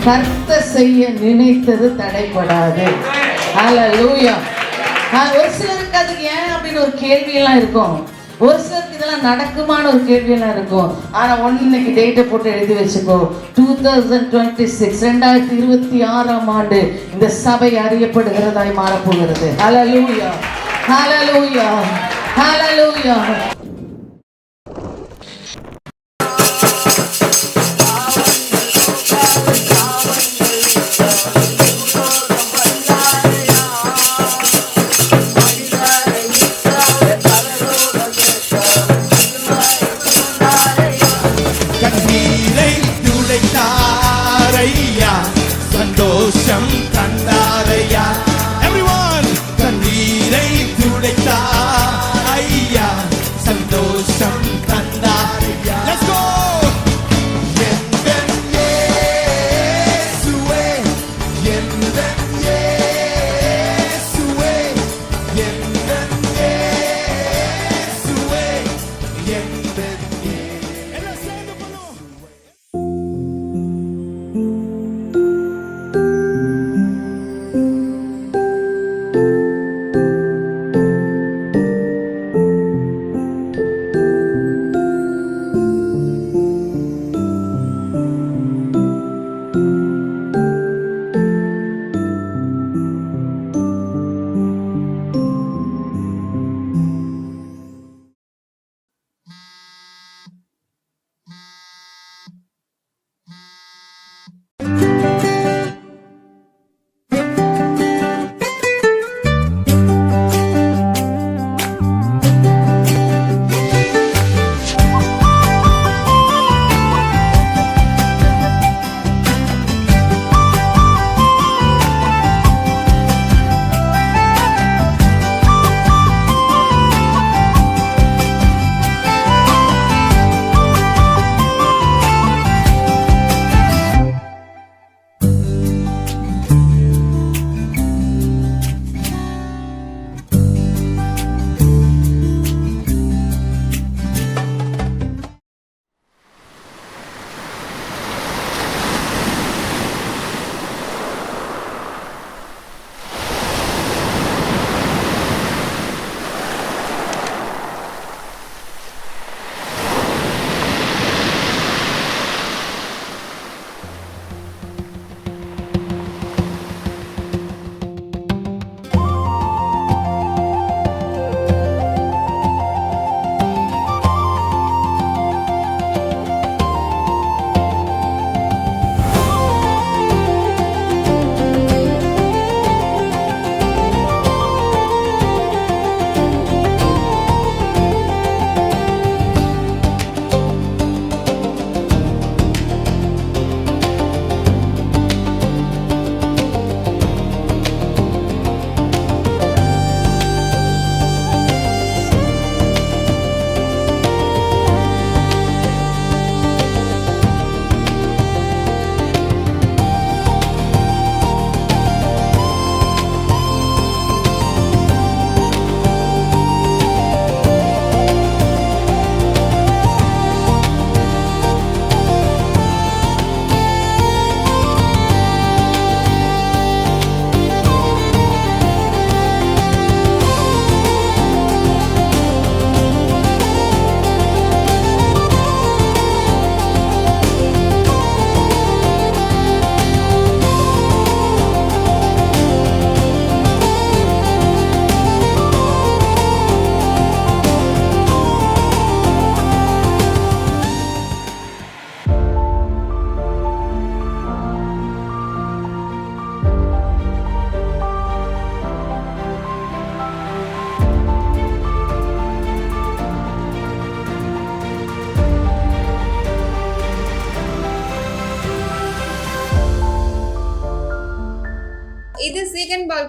கர்த்தர் செய்ய நினைத்தது தடைபடாது. ஹல்லேலூயா. ஒரு சிலருக்கு அதுக்கு ஏன் அப்படின்னு ஒரு கேள்வியெல்லாம் இருக்கும். ஒரு சிலருக்கு இதெல்லாம் நடக்குமான ஒரு கேள்வியெல்லாம் இருக்கும். ஆனால் இன்னைக்கு டேட்டை போட்டு எழுதி வச்சுக்கோ. 2026 2026ஆம் ஆண்டு இந்த சபை அறியப்படுகிறதாய் மாறப்போகிறது. ஹல்லேலூயா, ஹல்லேலூயா, ஹல்லேலூயா. சந்தோஷம் கண்டாரையா everyone கண்ணீரை துடைத்தார் ஐயா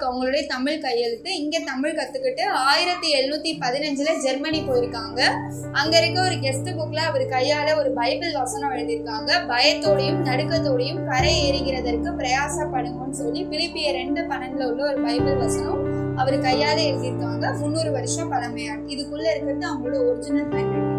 அவங்களுடைய தமிழ் கையெழுத்து. இங்கே தமிழ் கற்றுக்கிட்டு 1715 ஜெர்மனி போயிருக்காங்க. அங்கே இருக்க ஒரு கெஸ்ட் புக்கில் அவர் கையால் ஒரு பைபிள் வசனம் எழுதியிருக்காங்க. பயத்தோடையும் நடுக்கத்தோடையும் கரை ஏறுகிறதற்கு பிரயாசப்படுங்கன்னு சொல்லி பிலிப்பியர் 2:12 உள்ள ஒரு பைபிள் வசனம் அவர் கையால் எழுதியிருக்காங்க. 300 வருஷம் பழமையான. இதுக்குள்ளே இருக்கிறது அவங்களோட ஒரிஜினல் ஹேண்ட் ரைட்டிங்.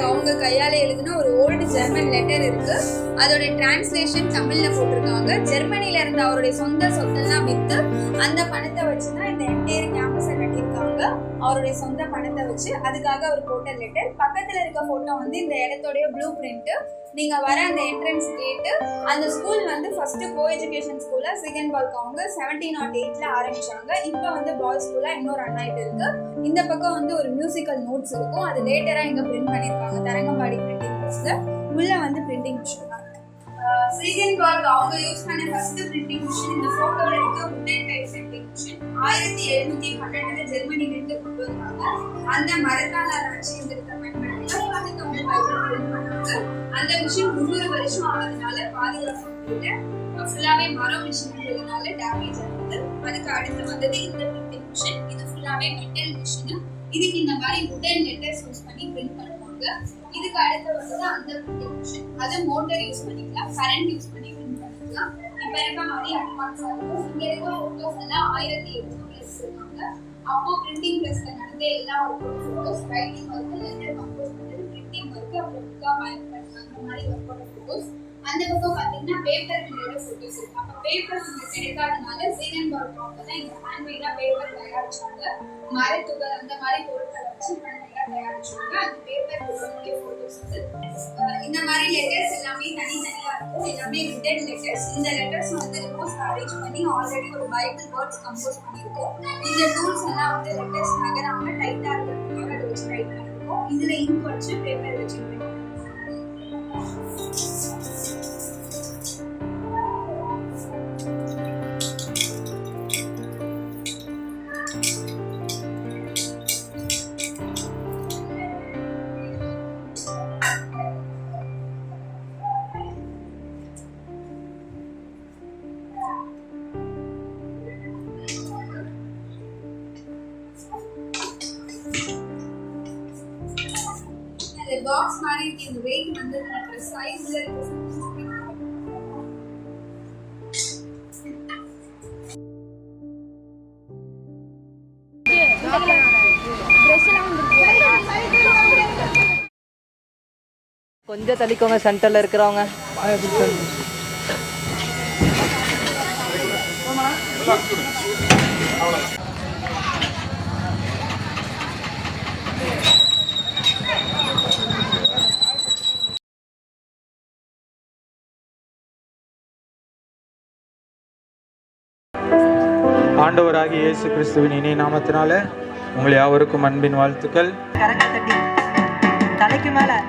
அவங்க கையால எழுதின ஒரு ஓல்டு ஜெர்மன் லெட்டர் இருக்கு. அதோட டிரான்ஸ்லேஷன் தமிழ்ல போட்டிருக்காங்க. ஜெர்மனில இருந்த அவருடைய சொந்த சொத்தெல்லாம் வித்து அந்த பணத்தை வச்சுதான் இந்த என்டையர் கேம்பஸை கட்டியிருக்காங்க. அவருடைய சொந்த பணத்தை வச்சு அதுக்காக அவர் போட்ட லெட்டர். பக்கத்துல இருக்க போட்டோ இந்த இடத்தோடைய ப்ளூ பிரிண்ட். நீங்க வர அந்த என்ட்ரன்ஸ் கேட்டு. அந்த ஸ்கூல் ஃபர்ஸ்ட் கோ எஜுகேஷன் ஸ்கூல்ல சிகன்பால்க் அவங்க 1708 ஆரம்பிச்சாங்க. இப்போ பாய்ஸ் ஸ்கூல்ல இன்னொரு ரன் ஆயிட்டு இருக்கு. இந்த பக்கம் ஒரு மியூசிக்கல் நோட்ஸ் இருக்கும். அது லேட்டரா இங்க பிரிண்ட் பண்ணிருக்காங்க தரங்கம்பாடி பிரிண்டிங் ப்ரெஸ்ல. உள்ள பிரிண்டிங் மிஷின் தான். சிகன்பால்க் அவங்க யூஸ் பண்ண ஃபர்ஸ்ட் பிரிண்டிங் மிஷின் இந்த போட்டோல இருக்க வுடன் டைப் பிரிண்டிங் மிஷின் 1712 ஜெர்மனில இருந்து கொண்டு வந்தாங்க. அந்த மரத்தால அரைச்சி இந்த பயன்படுத்தி தமிழ் பைபிள் பிரிண்ட் பண்ணாங்க. அந்த மிஷின் 300 வருஷம் ஆனதுனால பாதுகாப்பு இல்லை. ஃபுல்லாவே மரம் மிஷின்றதுனால டேமேஜ் ஆகுது. அதுக்கு அடுத்து வந்தது இந்த பிரிண்டிங் மிஷின். இது ஃபுல்லாவே மெட்டல் மிஷின். இதுக்கு இந்த மாதிரி வுடன் லெட்டர்ஸ் யூஸ் பண்ணி பிரிண்ட் பண்ணுவாங்க. இதுக்கு அடுத்து வந்தது அந்த பிரிண்டிங் மிஷின். அது மோட்டார் யூஸ் பண்ணிக்கலாம், கரண்ட் யூஸ் பண்ணி பிரிண்ட் பண்ணிக்கலாம். இப்ப இருக்க மாதிரி அட்வான்ஸா இருக்கும். இங்க இருக்க போட்டோஸ் எல்லாம் 1800 எடுத்திருக்காங்க. அப்போ பிரிண்டிங் பிரஸ்ல நடந்த எல்லா photos, writing work, letter compose பண்ணது, பிரிண்டிங் ஒர்க், அப்புறம் புக்கா பயன்படுத்துறாங்க. அந்த மாதிரி ஒர்க்கோட போட்டோஸ். அந்த பக்கம் பாத்தீங்கன்னா பேப்பர் பிரிண்டோட போட்டோஸ் இருக்கு. அப்ப பேப்பர் கிடைக்காதனால சிகன்பால்க் அவங்க தான் இந்த ஹேண்ட்மேடா பேப்பர் தயாரிச்சாங்க. மரத்துகள் அந்த மாதிரி பொருட்களை வச்சு ஹேண்ட்மேடா தயாரிச்சாங்க. அந்த பேப்பர் போட்டோஸ் இந்த மாதிரி லெட்டர்ஸ் எல்லாமே தனித்தனியா இருக்கும். எல்லாமே ரிட்டன் லெட்டர்ஸ். இந்த லெட்டர்ஸ் ரிமோட்ஸ்ல அரேஞ்ச் பண்ணி ஆல்ரெடி ஒரு பைபிள் வேர்ட்ஸ் கம்போஸ் பண்ணிருக்கோம். இந்த டூல்ஸ் எல்லாம் லெட்டர்ஸ் நகராம டைட்டா இருக்கிறதுக்காக அதை வச்சு ரைட் பண்ணிருக்கோம். இதுல இங்க் வச்சு பேப்பர் வச்சு பாக்ஸ் மாதிரி இருக்கு. இந்த வெயிட் இந்த சைஸ்ல இருக்கு. கொஞ்சம் தள்ளிக்கோங்க சென்டர்ல இருக்கிறவங்க. ஆண்டவராகிய இயேசு கிறிஸ்துவின் இனிய நாமத்தினால உங்கள் யாவருக்கும் அன்பின் வாழ்த்துக்கள். தலைக்கு மேல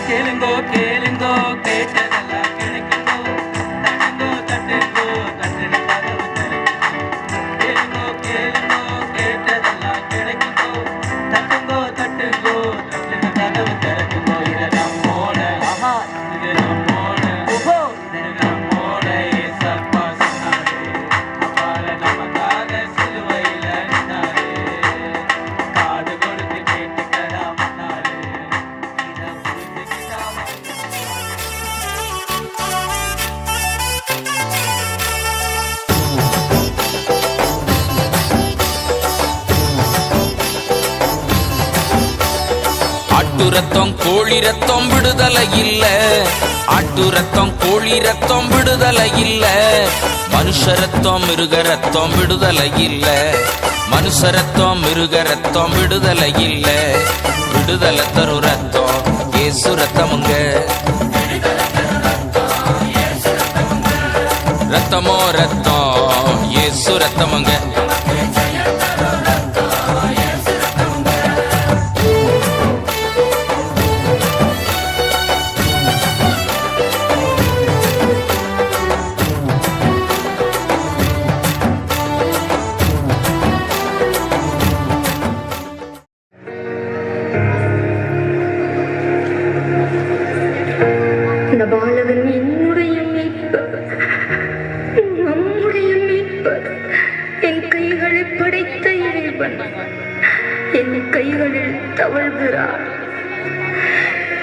கேளுங்கோ கேளுங்கோ கேட்டதெல்லாம் கிடைக்குங்கோ. தட்டுங்கோ தட்டுங்கோ தட்டுங்க கதவு திறக்குங்கோ. கேளுங்கோ கேளுங்கோ கேட்டதெல்லாம் கிடைக்குங்கோ. தட்டுங்கோ தட்டுங்கோ தட்டுங்க கதவு திறக்குங்கோ. இது நம்மோட இது நம்மோட இது நம்மோட ஏசப்பா சொன்னாரு. அப்பால நமக்காக சிலுவையில நின்னாரு. காது கொடுத்து கேட்டுக்கடா மன்னாரு. இதை புரிஞ்சுக்கிட்டா ஆட்டு ரத்தம் கோழி ரத்தம் விடுதலை இல்ல. ஆட்டு ரத்தம் கோழி ரத்தம் விடுதலை இல்ல. மனுஷ ரத்தம் மிருக ரத்தம் விடுதலை இல்ல. மனுஷ ரத்தம் மிருக ரத்தம் விடுதலை இல்ல. விடுதலை தரும் ரத்தம் இயேசு ரத்தமுங்க. ரத்தமோ ரத்தம் இயேசு ரத்தமுங்க. என் கைகளில் தவழ்கிறார்.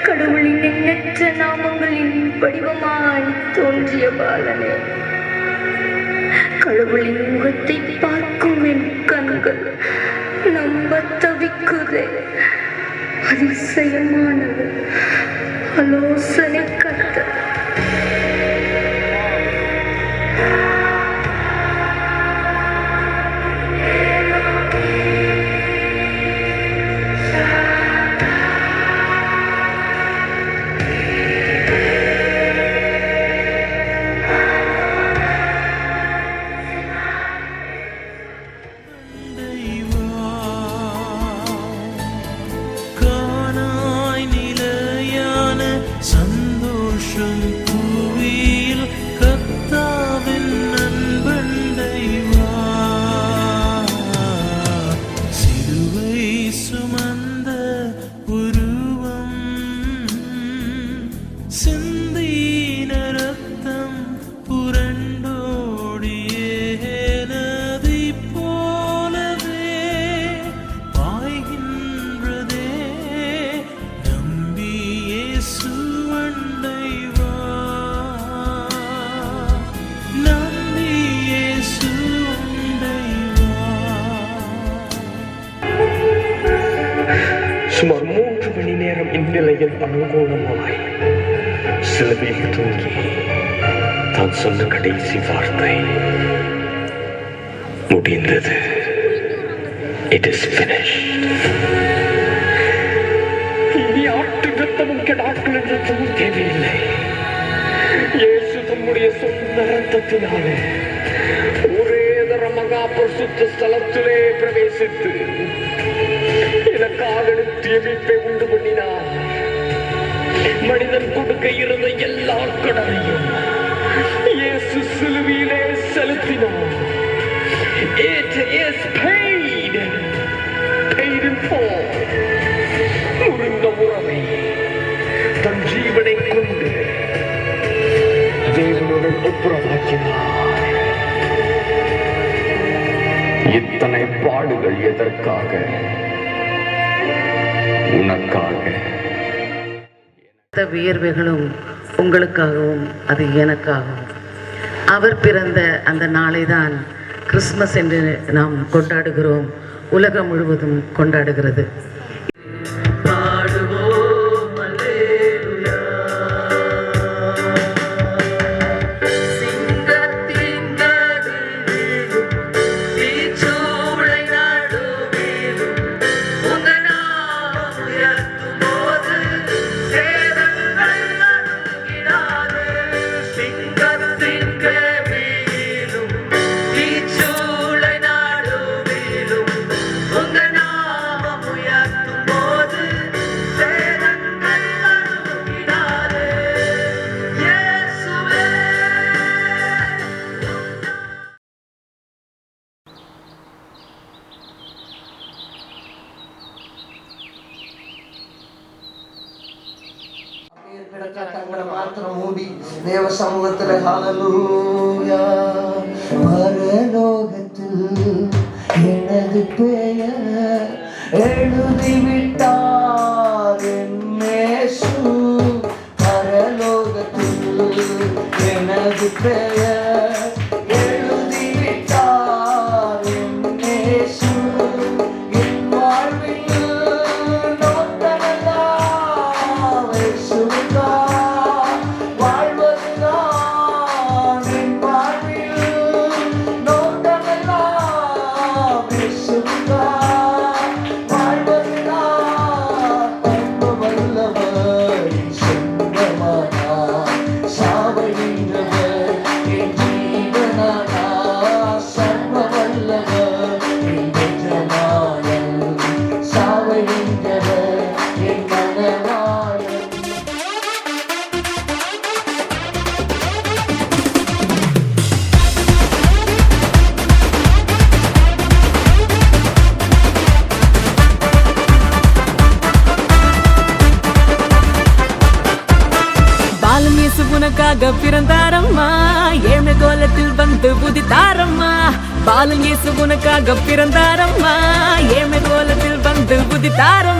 கடவுளின் எண்ணற்ற நாமங்களின் வடிவமாய் தோன்றிய பாலனே, கடவுளின் முகத்தை பார்க்கும் என் கண்கள் நம்ப தவிக்குதே. அதிசயமானது ஆலோசனை கர்த்தர். காணாய் நிலையான சந்தோஷம் புவியில் கர்த்தாவின் நண்பண்டை வா. சிலுவை சுமந்த உருவம் சிந்தின ரத்தம் புரண்டோடியே நதி போலவே பாய்கின்றதே. நம்பி இயேசு அண்டை வா. நம்பி இயேசு அண்டை வா. சுமார் 3 மணி நேரம் இந்நிலையில் அனுகூலமாய் சிலுவையில் தூங்கி தான் சொன்ன கடைசி வார்த்தை முடிந்தது. It is finished. இனி ஆட்டு ரத்தமும் கெடாக்களின் ரத்தமும் தேவையில்லை. இயேசு தம்முடைய சொந்த ரத்தத்தினாலே ஒரே தர மகா பரிசுத்த ஸ்தலத்திலே பிரவேசித்து எனக்காக நித்திய மீட்பை உண்டு பண்ணினார். மனிதன் கொடுக்க இருந்த எல்லா கடனையும் இயேசு சிலுவையிலே செலுத்தினார். It is paid. Paid in full. முறிந்த உறவை தன் ஜீவனை கொண்டு தேவனுடன் ஒப்புரவாக்கினார். இத்தனை பாடுகள் எதற்காக? உனக்காக. வியர்வைகளும் உங்களுக்காகவும் அது எனக்காகவும். அவர் பிறந்த அந்த நாளை தான் கிறிஸ்மஸ் என்று நாம் கொண்டாடுகிறோம். உலகம் முழுவதும் கொண்டாடுகிறது. தேவ சமூகத்தில் ஹல்லேலூயா. பரலோகத்தில் எனது பெயர் எழுதிவிட்டார் என் இயேசு. பரலோகத்தில் எனது பெயர் எழுதிவிட்டார் என் இயேசு. என் வாழ்வில் நோக்கமெல்லாம் இயேசுதான். உனக்காக பிறந்தாரம்மா, ஏழ்மை கோலத்தில் வந்து புதித்தாரம்மா. பாலன் இயேசு உனக்காக பிறந்தாரம்மா, ஏழ்மை கோலத்தில் வந்து வந்து புதித்தாரோ